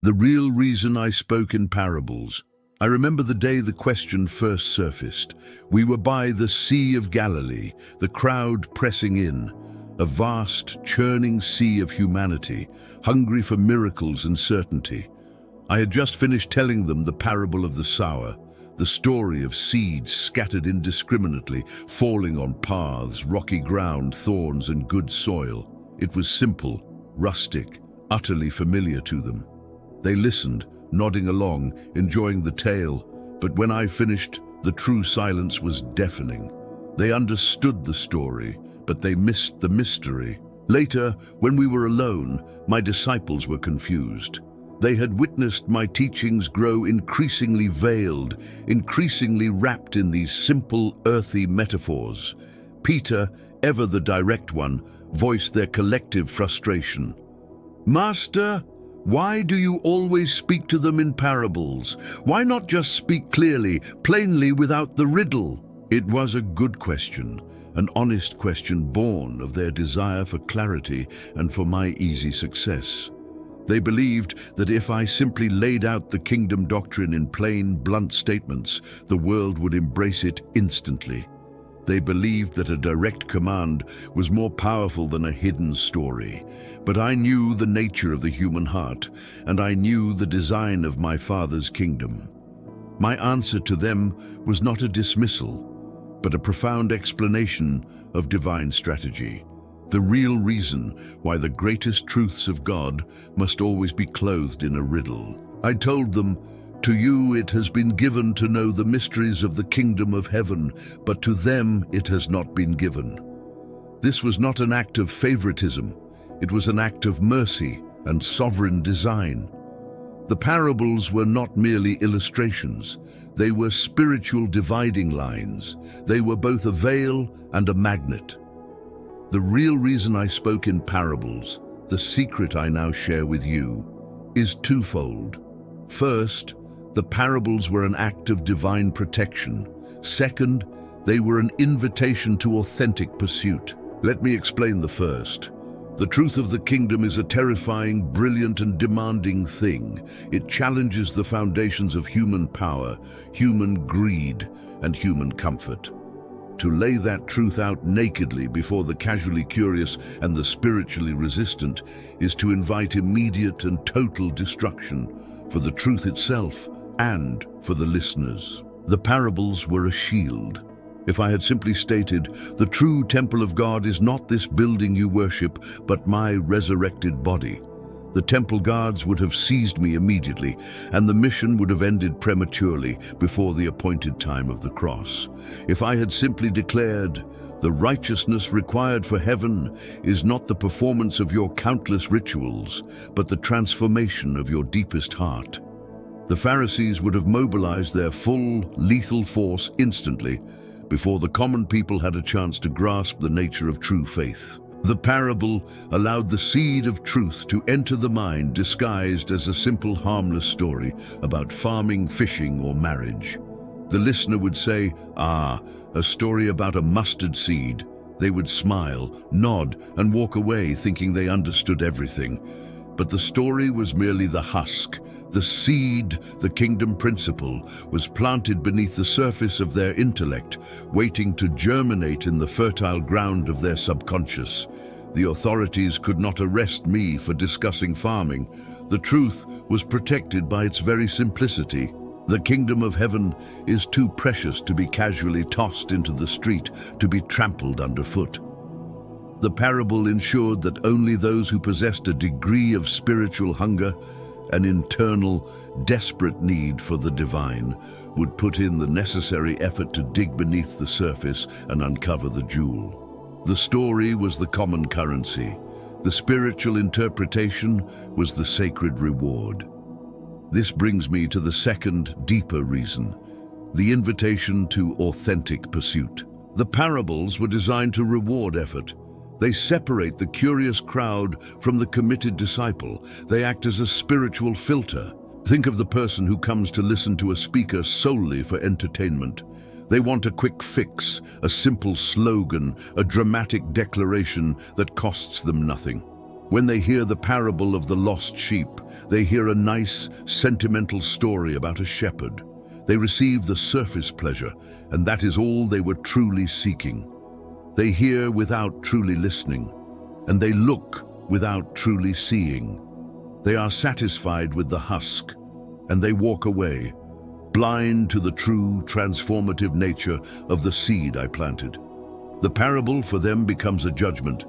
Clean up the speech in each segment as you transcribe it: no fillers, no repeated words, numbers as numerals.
The real reason I spoke in parables. I remember the day the question first surfaced. We were by the Sea of Galilee, the crowd pressing in, a vast, churning sea of humanity, hungry for miracles and certainty. I had just finished telling them the parable of the sower, the story of seeds scattered indiscriminately, falling on paths, rocky ground, thorns, and good soil. It was simple, rustic, utterly familiar to them. They listened, nodding along, enjoying the tale, but when I finished, the true silence was deafening. They understood the story, but they missed the mystery. Later, when we were alone, my disciples were confused. They had witnessed my teachings grow increasingly veiled, increasingly wrapped in these simple, earthy metaphors. Peter, ever the direct one, voiced their collective frustration. "Master, why do you always speak to them in parables? Why not just speak clearly, plainly, without the riddle?" It was a good question, an honest question born of their desire for clarity and for my easy success. They believed that if I simply laid out the kingdom doctrine in plain, blunt statements, the world would embrace it instantly. They believed that a direct command was more powerful than a hidden story. But I knew the nature of the human heart, and I knew the design of my Father's kingdom. My answer to them was not a dismissal, but a profound explanation of divine strategy. The real reason why the greatest truths of God must always be clothed in a riddle. I told them, "To you it has been given to know the mysteries of the kingdom of heaven, but to them it has not been given." This was not an act of favoritism. It was an act of mercy and sovereign design. The parables were not merely illustrations. They were spiritual dividing lines. They were both a veil and a magnet. The real reason I spoke in parables, the secret I now share with you, is twofold. First, the parables were an act of divine protection. Second, they were an invitation to authentic pursuit. Let me explain the first. The truth of the kingdom is a terrifying, brilliant, and demanding thing. It challenges the foundations of human power, human greed, and human comfort. To lay that truth out nakedly before the casually curious and the spiritually resistant is to invite immediate and total destruction for the truth itself and for the listeners. The parables were a shield. If I had simply stated, "The true temple of God is not this building you worship, but my resurrected body," the temple guards would have seized me immediately, and the mission would have ended prematurely before the appointed time of the cross. If I had simply declared, "The righteousness required for heaven is not the performance of your countless rituals, but the transformation of your deepest heart," the Pharisees would have mobilized their full, lethal force instantly, before the common people had a chance to grasp the nature of true faith. The parable allowed the seed of truth to enter the mind disguised as a simple, harmless story about farming, fishing, or marriage. The listener would say, "Ah, a story about a mustard seed." They would smile, nod, and walk away thinking they understood everything. But the story was merely the husk. The seed, the kingdom principle, was planted beneath the surface of their intellect, waiting to germinate in the fertile ground of their subconscious. The authorities could not arrest me for discussing farming. The truth was protected by its very simplicity. The kingdom of heaven is too precious to be casually tossed into the street, to be trampled underfoot. The parable ensured that only those who possessed a degree of spiritual hunger, an internal, desperate need for the divine, would put in the necessary effort to dig beneath the surface and uncover the jewel. The story was the common currency. The spiritual interpretation was the sacred reward. This brings me to the second, deeper reason, the invitation to authentic pursuit. The parables were designed to reward effort. They separate the curious crowd from the committed disciple. They act as a spiritual filter. Think of the person who comes to listen to a speaker solely for entertainment. They want a quick fix, a simple slogan, a dramatic declaration that costs them nothing. When they hear the parable of the lost sheep, they hear a nice, sentimental story about a shepherd. They receive the surface pleasure, and that is all they were truly seeking. They hear without truly listening, and they look without truly seeing. They are satisfied with the husk, and they walk away, blind to the true, transformative nature of the seed I planted. The parable for them becomes a judgment.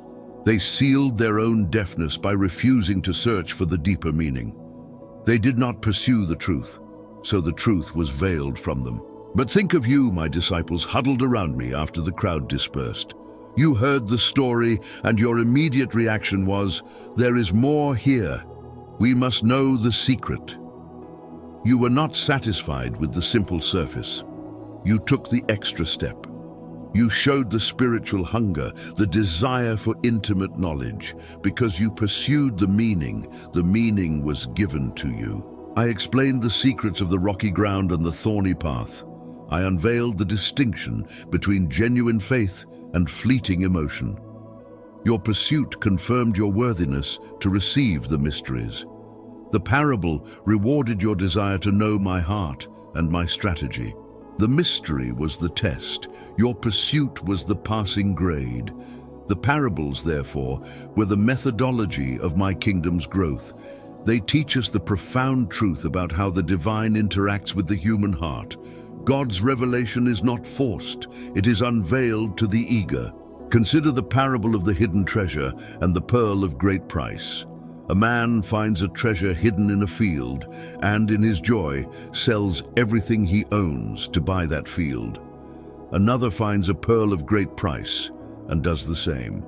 They sealed their own deafness by refusing to search for the deeper meaning. They did not pursue the truth, so the truth was veiled from them. But think of you, my disciples, huddled around me after the crowd dispersed. You heard the story, and your immediate reaction was, "There is more here. We must know the secret." You were not satisfied with the simple surface. You took the extra step. You showed the spiritual hunger, the desire for intimate knowledge, because you pursued the meaning. The meaning was given to you. I explained the secrets of the rocky ground and the thorny path. I unveiled the distinction between genuine faith and fleeting emotion. Your pursuit confirmed your worthiness to receive the mysteries. The parable rewarded your desire to know my heart and my strategy. The mystery was the test. Your pursuit was the passing grade. The parables, therefore, were the methodology of my kingdom's growth. They teach us the profound truth about how the divine interacts with the human heart. God's revelation is not forced, it is unveiled to the eager. Consider the parable of the hidden treasure and the pearl of great price. A man finds a treasure hidden in a field, and in his joy sells everything he owns to buy that field. Another finds a pearl of great price and does the same.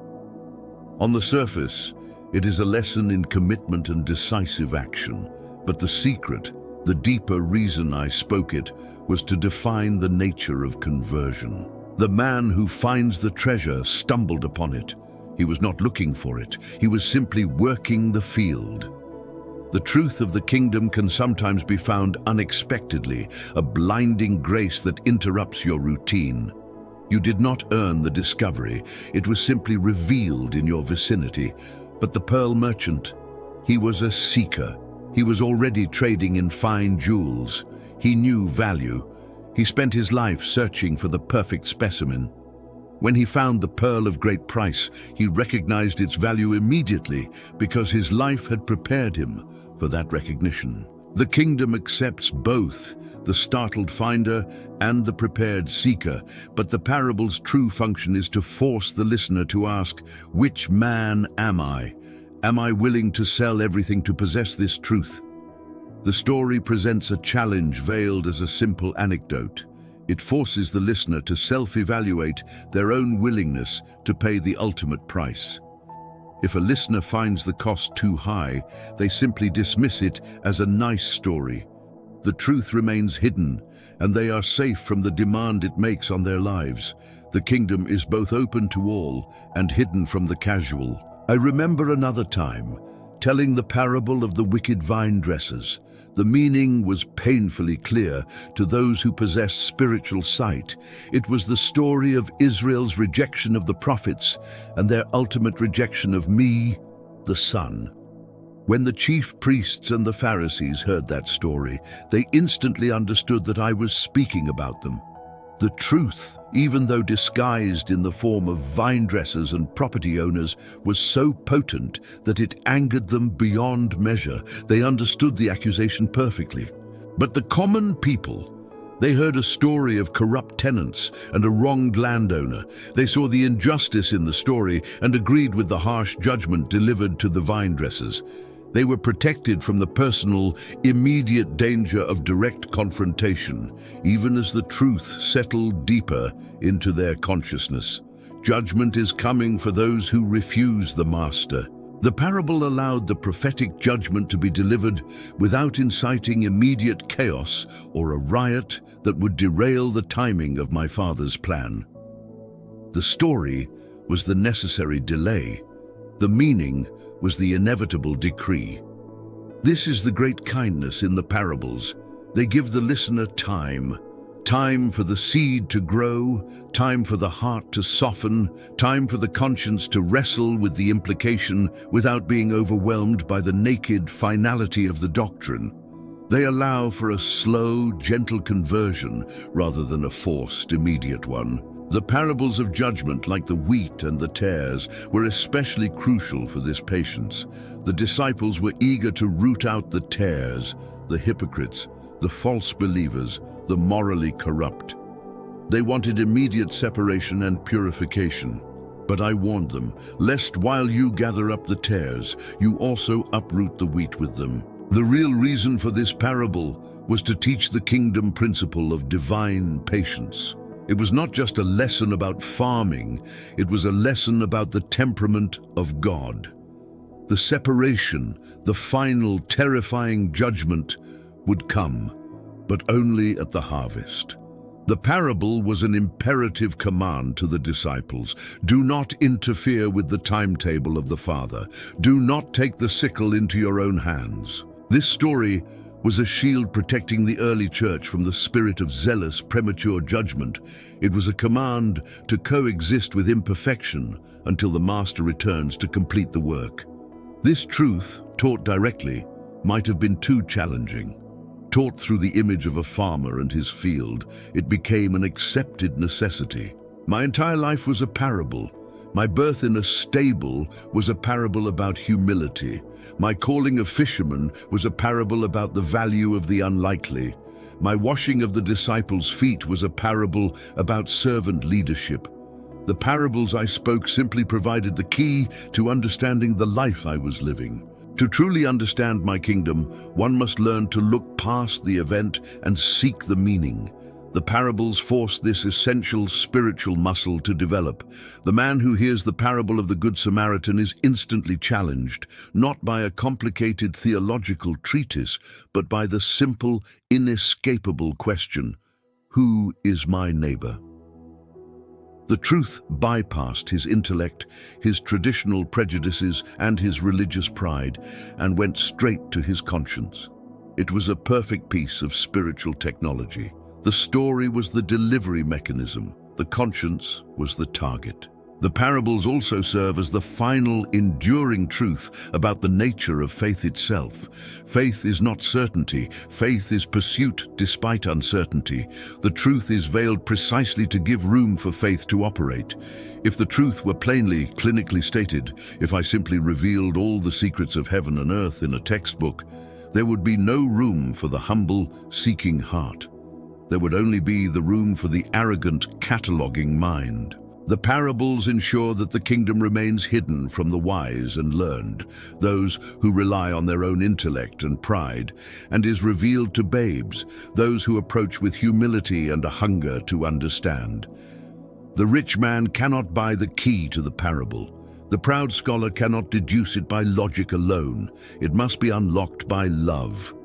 On the surface, it is a lesson in commitment and decisive action, but the secret, the deeper reason I spoke it, was to define the nature of conversion. The man who finds the treasure stumbled upon it. He was not looking for it. He was simply working the field. The truth of the kingdom can sometimes be found unexpectedly, a blinding grace that interrupts your routine. You did not earn the discovery. It was simply revealed in your vicinity. But the pearl merchant, he was a seeker. He was already trading in fine jewels. He knew value. He spent his life searching for the perfect specimen. When he found the pearl of great price, he recognized its value immediately because his life had prepared him for that recognition. The kingdom accepts both the startled finder and the prepared seeker, but the parable's true function is to force the listener to ask, which man am I? Am I willing to sell everything to possess this truth? The story presents a challenge veiled as a simple anecdote. It forces the listener to self-evaluate their own willingness to pay the ultimate price. If a listener finds the cost too high, they simply dismiss it as a nice story. The truth remains hidden, and they are safe from the demand it makes on their lives. The kingdom is both open to all and hidden from the casual. I remember another time, telling the parable of the wicked vine dressers. The meaning was painfully clear to those who possess spiritual sight. It was the story of Israel's rejection of the prophets and their ultimate rejection of me, the Son. When the chief priests and the Pharisees heard that story, they instantly understood that I was speaking about them. The truth, even though disguised in the form of vine dressers and property owners, was so potent that it angered them beyond measure. They understood the accusation perfectly. But the common people, they heard a story of corrupt tenants and a wronged landowner. They saw the injustice in the story and agreed with the harsh judgment delivered to the vine dressers. They were protected from the personal, immediate danger of direct confrontation, even as the truth settled deeper into their consciousness. Judgment is coming for those who refuse the master. The parable allowed the prophetic judgment to be delivered without inciting immediate chaos or a riot that would derail the timing of my Father's plan. The story was the necessary delay. The meaning was the inevitable decree. This is the great kindness in the parables. They give the listener time Time for the seed to grow, time for the heart to soften, time for the conscience to wrestle with the implication without being overwhelmed by the naked finality of the doctrine. They allow for a slow, gentle conversion rather than a forced, immediate one. The parables of judgment, like the wheat and the tares, were especially crucial for this patience. The disciples were eager to root out the tares, the hypocrites, the false believers, the morally corrupt. They wanted immediate separation and purification. But I warned them, lest while you gather up the tares, you also uproot the wheat with them. The real reason for this parable was to teach the kingdom principle of divine patience. It was not just a lesson about farming, it was a lesson about the temperament of God. The separation, the final terrifying judgment would come, but only at the harvest. The parable was an imperative command to the disciples. Do not interfere with the timetable of the Father. Do not take the sickle into your own hands. This story was a shield protecting the early church from the spirit of zealous, premature judgment. It was a command to coexist with imperfection until the Master returns to complete the work. This truth, taught directly, might have been too challenging. Taught through the image of a farmer and his field, it became an accepted necessity. My entire life was a parable. My birth in a stable was a parable about humility. My calling of fisherman was a parable about the value of the unlikely. My washing of the disciples' feet was a parable about servant leadership. The parables I spoke simply provided the key to understanding the life I was living. To truly understand my kingdom, one must learn to look past the event and seek the meaning. The parables force this essential spiritual muscle to develop. The man who hears the parable of the Good Samaritan is instantly challenged, not by a complicated theological treatise, but by the simple, inescapable question, who is my neighbor? The truth bypassed his intellect, his traditional prejudices, and his religious pride, and went straight to his conscience. It was a perfect piece of spiritual technology. The story was the delivery mechanism. The conscience was the target. The parables also serve as the final, enduring truth about the nature of faith itself. Faith is not certainty. Faith is pursuit despite uncertainty. The truth is veiled precisely to give room for faith to operate. If the truth were plainly, clinically stated, if I simply revealed all the secrets of heaven and earth in a textbook, there would be no room for the humble, seeking heart. There would only be the room for the arrogant, cataloging mind. The parables ensure that the kingdom remains hidden from the wise and learned, those who rely on their own intellect and pride, and is revealed to babes, those who approach with humility and a hunger to understand. The rich man cannot buy the key to the parable. The proud scholar cannot deduce it by logic alone. It must be unlocked by love.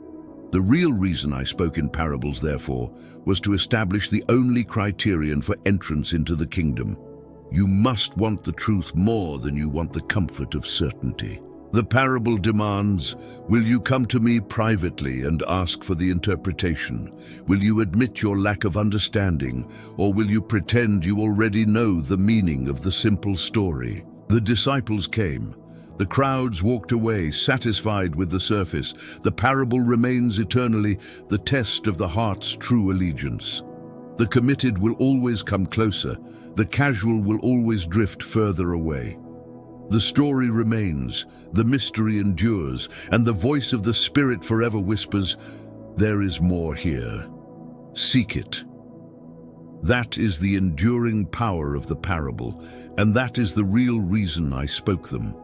The real reason I spoke in parables, therefore, was to establish the only criterion for entrance into the kingdom. You must want the truth more than you want the comfort of certainty. The parable demands, will you come to me privately and ask for the interpretation? Will you admit your lack of understanding, or will you pretend you already know the meaning of the simple story? The disciples came. The crowds walked away, satisfied with the surface. The parable remains eternally the test of the heart's true allegiance. The committed will always come closer. The casual will always drift further away. The story remains, the mystery endures, and the voice of the Spirit forever whispers, there is more here. Seek it. That is the enduring power of the parable, and that is the real reason I spoke them.